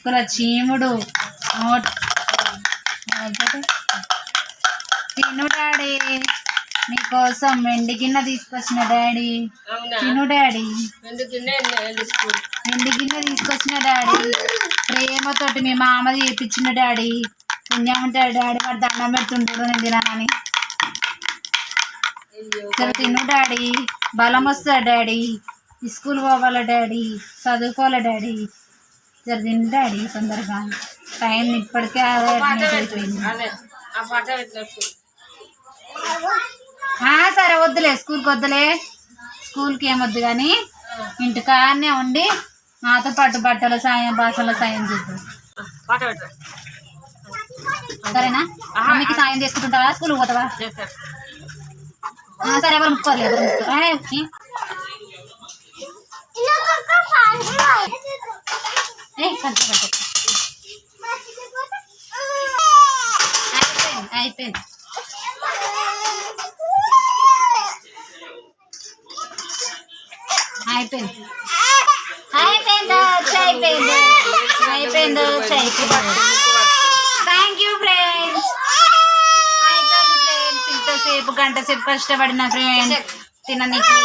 ముక్కుల చీముడు తిను డాడీ, మీకోసం వెండి గిన్నె తీసుకొచ్చిన డాడీ. తిను డాడీ, వెండి గిన్నె తీసుకొచ్చిన డాడీ. ప్రేమతోటి మీ మామది చేయించిన డాడీ. పుణ్యం ఉంటాడు డాడీ, వాడు దండం పెడుతుంటాడు నేను తినాలని. సరే తిను డాడీ, బలం వస్తుంది డాడీ. స్కూల్ పోవాలి డాడీ, చదువుకోవాలి డాడీ. సరే తిను డాడీ తొందరగా, టైం ఇప్పటికే అయిపోయింది. సరే వద్దులే, స్కూల్కి వద్దులే, స్కూల్కి ఏమొద్దు కానీ ఇంటికాడనే ఉండి మాతో పాటు బట్టల సాయం బాసల సాయం చేద్దాం. సరేనా? మమ్మీకి సాయం చేసుకుంటుంటావా? స్కూల్కి పోతావా? సరే, ఎవరు ముక్కోవాలి, ఎవరు అయిపోయింది. Thank you friends. అయిపోయింది ఫ్రెండ్స్, ఇంతసేపు గంట సేపు కష్టపడిన ఫ్రెండ్స్ తిననీకి.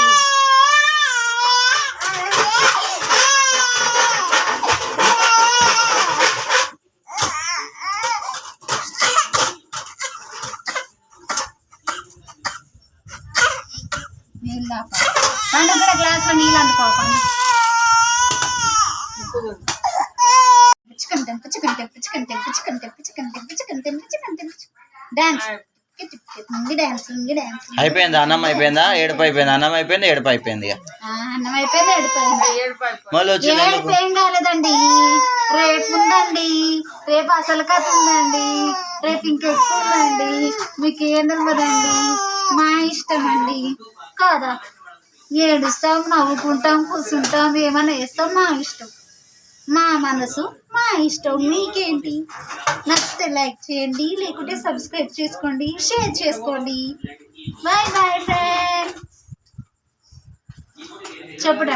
పండు కూడా గ్లాస్లో నీళ్ళు అందుకోకండి. అయిపోయిందా? అన్నం అయిపోయిందా? ఏడుపు అయిపోయింది. అన్నం అయిపోయింది, ఏడుపు అయిపోయింది. అన్నం అయిపోయింది, ఏడుపు ఏం కాలేదండి. రేపు ఉందండి, రేపు అసలు కథ ఉందండి, రేపు ఇంకెక్కువ ఉందండి. మీకు ఏం తెలియదండి, మా ఇష్టం అండి కాదా. ఏడుస్తాం, నవ్వుకుంటాం, కూర్చుంటాం, ఏమైనా వేస్తాం, మా ఇష్టం, మా మనసు, మా ఇష్టం. మీకేంటి? నచ్చితే లైక్ చేయండి, లేకుంటే సబ్స్క్రైబ్ చేసుకోండి, షేర్ చేసుకోండి. Bye bye friends. చెప్పు డాడీ.